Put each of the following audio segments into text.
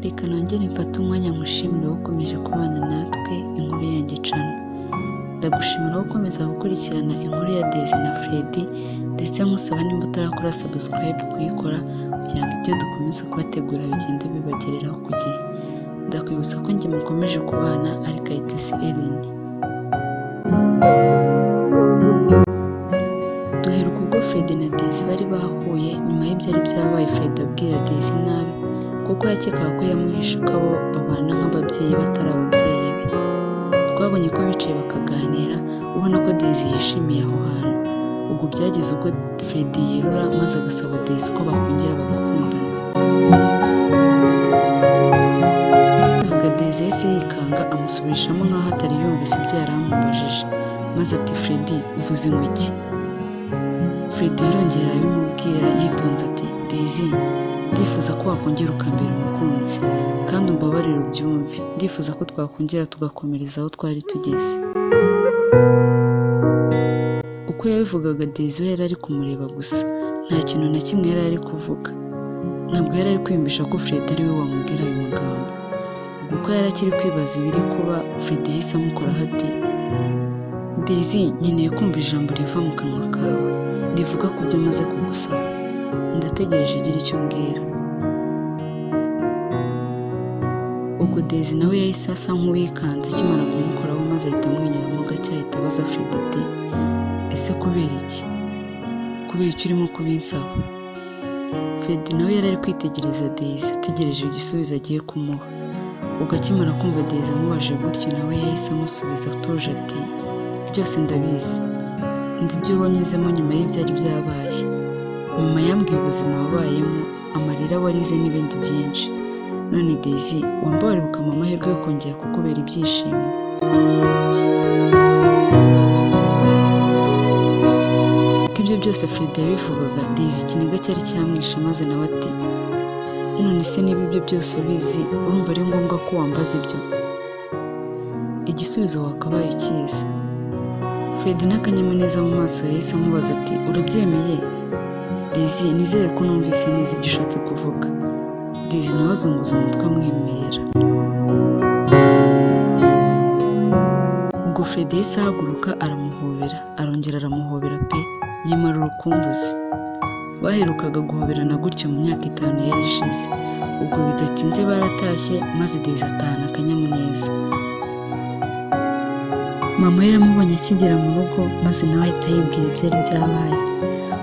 Reka nongere mfate umwanya nkushimire wowe ukomeje kubana natwe inkuru yanjye Channel. Ndagushimira wowe ukomeza gukurikirana inkuru ya Daisy na Freddy ndetse nkusaba nimba utarakora subscribe kuyikora kugira ngo ibyo dukomeza kubategura bigende bibagereraho ku gihe. Ndakwibutsa ko njye mukomeje kubana ari Kayitesi Ellen. Duheruka ubwo Freddy na Daisy bari bahuye nyuma y'ibyari byabaye Freddy abwira Daisy nabi kuko yakekaga ko yamuhisha ko abo babana nk'ababyeyi batari ababyeyi be. Twabonye ko bicaye bakaganira ubona ko Daisy yishimiye aho hantu. Ubwo byageze ubwo Freddy yerura maze agasaba Daisy ko bakongera bagakundana. Bivuga Daisy yahise yikanga amusubirishamo nk'aho atari yumvise ibyo yari amubajije maze ati Freddy uvuze ngo iki? Freddy yarongera arabimubwira yitonze ati Daisy ndifuza ko wakongera ukambera umukunzi kandi umbabarire ubyumve. Ndifuza ko twakongera tugakomereza aho twari tugeze. Uko yabivugaga Daisy yari ari kumureba gusa nta kintu na kimwe yari ari kuvuga. Ntabwo yari ari kwiyumvisha ko Freddy ari we wamubwira ayo magambo. Ubwo yari akiri kwibaza ibiri kuba Freddy yahise amukoraho ati Daisy nkeneye kumva ijambo riva mu kanwa kawe rivuga ku byo maze kugusaba. Ndategereje gira icyo umbwira. Ubwo Daisy nawe yahise asa nk'uwikanze akimara kumukoraho maze ahita amwenyuramo gake ahita abaza Freddy ati ese kubera iki? Kubera icyo urimo kubinsaba? Freddy nawe yari ari kwitegereza Daisy ategereje igisubizo agiye kumuha. Ubwo akimara kumva Daisy amubajije gutyo nawe yahise amusubiza atuje ati byose ndabizi, nzi ibyo wanyuzemo nyuma y'ibyari byabaye. Mama yambwiye ubuzima wabayemo, amarira warize n'ibindi byinshi. None Daisy wambabarira ukampa amahirwe yo kongera kukubera ibyishimo. Ko ibyo byose Freddy yabivugaga Daisy ikiniga cyari cyamwishe maze nawe ati none se niba ibyo byose ubizi urumva ari ngombwa ko wambaza ibyo? Igisubizo wakabaye ukizi. Freddy n'akanyamuneza mu maso yahise amubaza ati urabyemeye? Daisy nizere ko numvise neza ibyo ushatse kuvuga. Daisy nawe azunguza umutwe amwemerera. Ubwo Freddy yahise ahaguruka aramuhobera, arongera aramuhobera pe yimara urukumbuzi. Baherukaga guhoberana gutyo mu myaka 5 yari ishize. Ubwo bidatinze baratashye maze Daisy atahana akanyamuneza. Mama yaramubonye akigera mu rugo maze nawe ahita yibwira ibyari byabaye.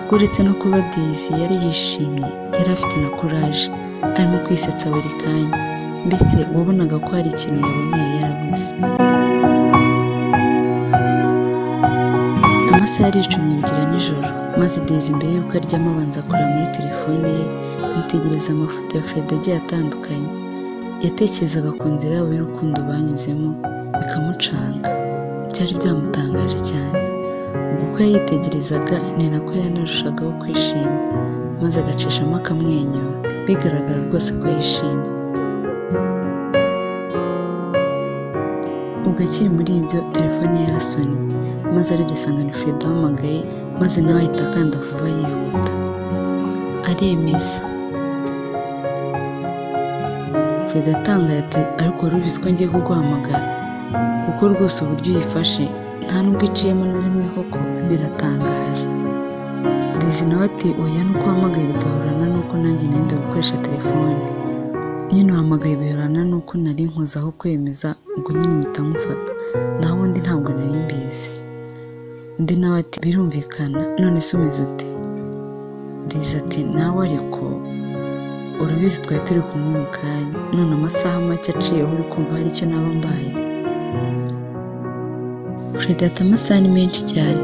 Kuko uretse no kuba Daisy yari yishimye yari afite na courage, arimo kwisetsa buri kanya. Mbese wabonaga ko hari ikintu yabonye yarabuze. Amasaha yaricumye bigira nijoro maze Daisy mbere y'uko aryama abanza akora muri telefone ye yitegereza amafoto ya Freddy agiye atandukanye. Yatekerezaga ku nzira yabo y'urukundo banyuzemo bikamucanga. Byari byamutangaje cyane. Ubwo yayitegerezaga ni nako yanarushagaho kwishima maze agacishamo akamwenyura bigaragara rwose ko yishimye. Ubwo akiri muri ibyo telefone ye yarasonye maze arebye asanga ni Freddy ahamagaye maze nawe ahita akanda vuba yihuta aremeza. Freddy atangaye ati ariko wari ubizi ko ngiye kuguhamagara? Kuko rwose uburyo uyifashe nta nubwo iciyemo na rimwe koko biratangaje. Daisy nawe ati oya nuko uhamagaye bigahurana nuko nanjye nenda gukoresha telefone. Nyine uhamagaye bihurana nuko nari nkozaho kwemeza ubwo nyine mpita nkufata. Naho undi ntabwo nari mbizi. Undi nawe ati birumvikana none se umeze ute? Daisy ati nawe ariko urabizi twari turi kumwe mu kanya none amasaha make aciyeho uri kumva hari icyo naba mbaye. Freddy ati amasaha ni menshi cyane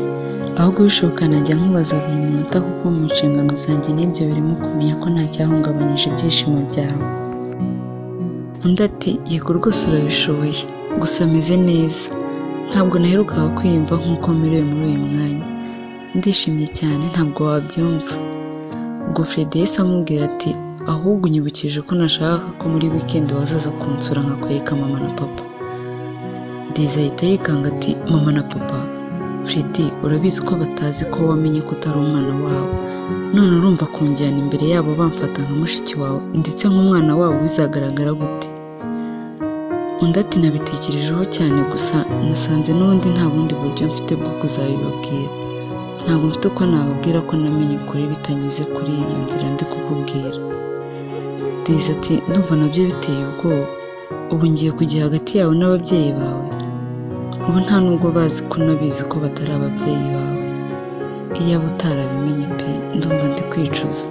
ahubwo bishoboka najya nkubaza buri munota kuko mu nshingano zanjye n'ibyo birimo kumenya ko nta cyahungabanyije ibyishimo byawe. Undi ati yego rwose urabishoboye gusa ameze neza. Ntabwo naherukaga kwiyumva nk'uko merewe muri uyu mwanya. Ndishimye cyane ntabwo wabyumva. Ubwo Freddy yahise amubwira ati ahubwo unyibukije ko nashaka ko muri weekend wazaza kunsura nkakwereka mama na papa. Daisy ahita yikanga ati mama na papa Freddy urabizi ko batazi ko wamenye ko utari umwana wabo, none urumva kunjyana imbere yabo bamfata nka mushiki wawe ndetse nk'umwana wabo bizagaragara gute? Undi ati nabitekerejeho cyane gusa nasanze n'ubundi nta bundi buryo mfite bwo kuzabibabwira, ntabwo mfite uko nababwira ko namenye ukuri bitanyuze kuri iyo nzira ndi kukubwira. Daisy ati ndumva nabyo biteye ubwoba, ubu ngiye kujya hagati yawe n'ababyeyi bawe, ubu nta nubwo bazi ko nabizi ko batari ababyeyi bawe, iyaba utarabimenye pe ndumva ndi kwicuza.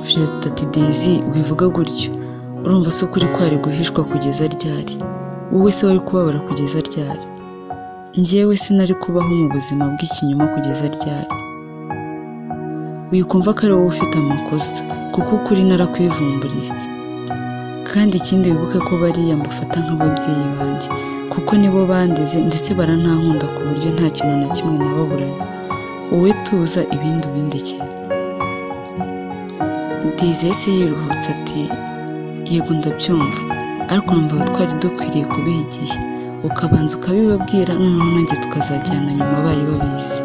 Fred ati Daisy wivuga gutyo, urumva se ukuri kwari guhishwa kugeza ryari? Wowe se wari kubabara kugeza ryari? Njyewe sinari kubaho mu buzima bw'ikinyoma kugeza ryari? Wikumva ko ari wowe ufite amakosa kuko ukuri narakwivumburiye, kandi ikindi wibuke ko bariya mbafata nk'ababyeyi banjye kuko nibo bandeze ndetse barantankunda ku buryo nta kintu na kimwe nababuranye. Wowe tuza ibindi ubindekeye. Daisy yahise yiruhutse ati yego ndabyumva, ariko numva twari dukwiriye kubiha igihe ukabanza ukabibabwira, noneho nanjye tukazajyana nyuma bari babizi.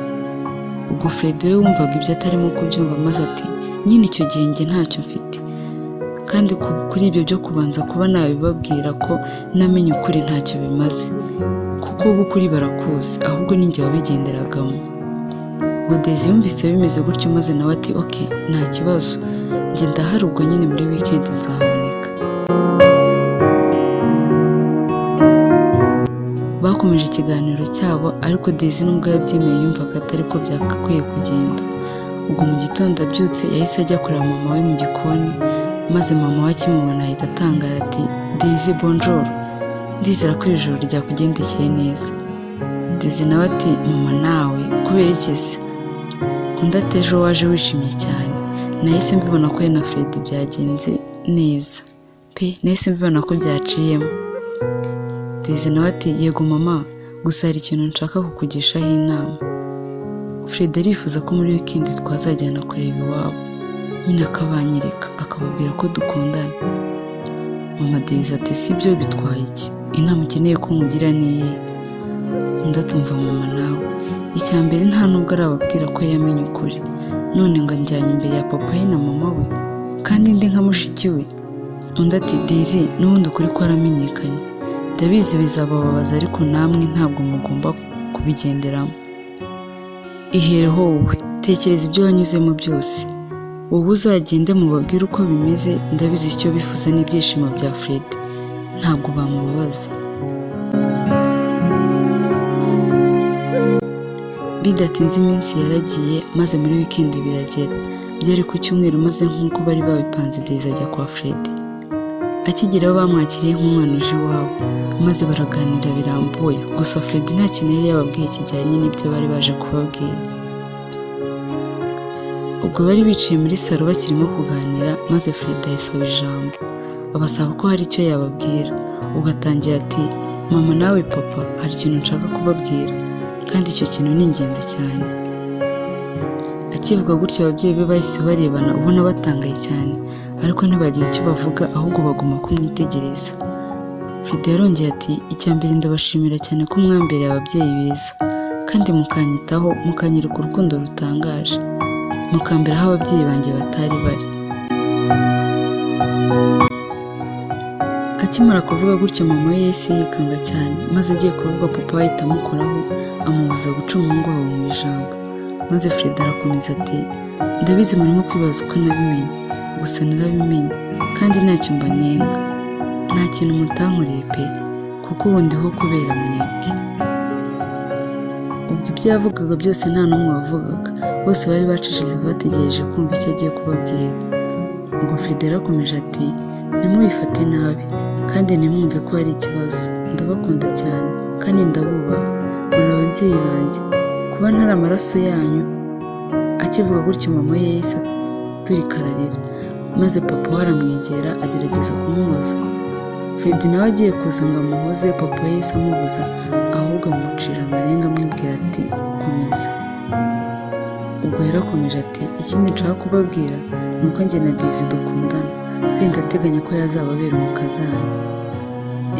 Ubwo Fred we wumvaga ibyo atarimo kubyumva maze ati nyine icyo gihe njye ntacyo mfite, kandi kuri ibyo byo kubanza kuba nabibabwira ko namenye ukuri ntacyo bimaze kuko ubu ukuri barakuzi, ahubwo ninjye wabigenderagamo. Ubwo Daisy yumvise bimeze gutyo maze nawe ati ok nta kibazo, njye ndahari ubwo nyine muri weekend nzahaboneka. Bakomeje ikiganiro cyabo, ariko Daisy nubwo yabyemeye yumvaga atari ko byakakwiye kugenda. Ubwo mu gitondo abyutse yahise ajya kureba mama we mu gikoni, maze mama we akimubona ahita atangara ati Daisy bonjour, ndizera ko iri joro ryakugendekeye neza. Daisy nawe ati mama nawe kubera iki se? Undi ati ejo waje wishimye cyane, nahise mbibona ko na Fred byagenze neza pe, nahise mbibona ko byaciyemo. Daisy nawe ati yego mama, gusa hari ikintu nshaka kukugishaho inama. Fred arifuza ko muri weekend twazajyana kureba iwabo, nyine akabanyereka akababwira ko dukundana. Mama Daisy ati sibyo bitwaye iki? Inama ukeneye ko nkugira ni iyihe? Undi atumva mama nawe, icya mbere nta nubwo arababwira ko yamenye ukuri, none ngo anjyanye imbere ya papa we na mama we kandi ndi nka mushiki we. Undi ati Daisy n'ubundi ukuri ko aramenyekanye, ndabizi bizabababaza ariko namwe ntabwo mugomba kubigenderamo. Ihereho wowe tekereza ibyo wanyuzemo byose, wowe uzagende mubabwire uko bimeze, ndabizi icyo bifuza n'ibyishimo bya Fred ntabwo bamubabaza. Bidatinze iminsi yaragiye maze muri weekend biragera, byari ku cyumweru maze nk'uko bari babipanze Daisy ajya kwa Fred. Akigeraho bamwakiriye nk'umwana uje iwabo maze baraganira birambuye, gusa Fred nta kintu yari yababwiye kijyanye n'ibyo bari baje kubabwira. Ubwo bari bicaye muri salo bakirimo kuganira maze Fred yasaba ijambo abasaba ko hari icyo yababwira. Ugatangira ati mama nawe papa hari ikintu nshaka kubabwira kandi icyo kintu ni ingenzi cyane. Akivuga gutyo ababyeyi be bahise barebana ubona batangaye cyane, ariko ntibagira icyo bavuga ahubwo baguma kumwitegereza. Fred yarongeye ati icya mbere ndabashimira cyane ko mwambereye ababyeyi beza kandi mukanyitaho mukanyereka urukundo rutangaje, mukambera aho ababyeyi banjye batari bari. Akimara kuvuga gutyo mama we yahise yikanga cyane, maze agiye kuvuga papa we ahita amukoraho amubuza guca umuhungu wabo mu ijambo. Maze Fred arakomeza ati ndabizi murimo kwibaza uko nabimenye, gusa narabimenye kandi ntacyo mbanenga, nta kintu mutankoreye pe kuko ubu ndiho kubera mwebwe. Ubwo ibyo yavugaga byose nta n'umwe wavugaga, bose bari bacishije bategereje kumva icyo agiye kubabwira. Ubwo Fred yarakomeje ati ntimubifate nabi kandi ntimwumve ko hari ikibazo, ndabakunda cyane kandi ndabubaha, muri ababyeyi banjye kuba ntari amaraso yanyu. Akivuga gutyo mama ye yahise aturika ararira, maze papa we aramwegera agerageza kumuhoza. Fred nawe agiye kuza ngo amuhoze, papa we yahise amubuza ahubwo amucira amarenga amubwira ati komeza. Ubwo yarakomeje ati ikindi nshaka kubabwira ni uko njye na Daisy dukundana kandi ndateganya ko yazababera umukazana.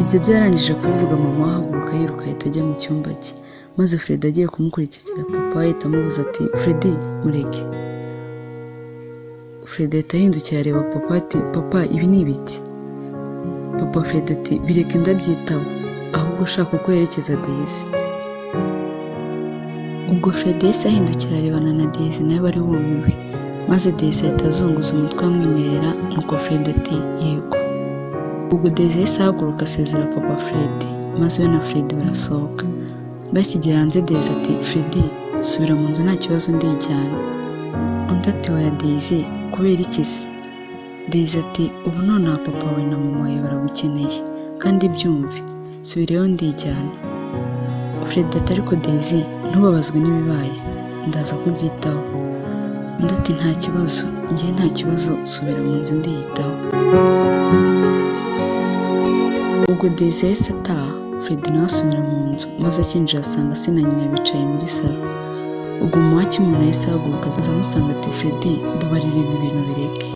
Ibyo byarangije kubivuga mama we ahaguruka yiruka ahita ajya mu cyumba cye, maze Fred agiye kumukurikira papa ahita amubuza ati Fred mureke. Fred ahita ahindukira areba papa ati papa ibi ni ibiki? Papa Fred ati bireke ndabyitaho ahubwo ushaka uko yerekeza Daisy. Ubwo Fred yahise ahindukira arebana na Daisy nawe bari bumiwe, maze Daisy ahita azunguza umutwe amwemerera nuko Fred ati yego. Ubwo Daisy yahise ahaguruka asezera papa Fred, maze we na Fred barasohoka. Bakigera hanze Daisy ati Fred subira mu nzu nta kibazo ndijyana. Undi ati oya Daisy kubera iki se? Daisy ati ubu nonaha papa wawe na mama wawe baragukeneye kandi byumve, subireyo ndijyana. Fred ati ariko Daisy ntubabazwe n'ibibaye, ndaza kubyitaho. Undi ati nta kibazo, njye nta kibazo, subira mu nzu ndiyitaho. Ubwo Daisy yahise ataha, Fred nawe asubira mu nzu, maze akinjira asanga se na nyina bicaye muri salo. Ubwo mama w'umuntu yahise ahaguruka aza amusanga ati Fred mbabarira ibi bintu bireke.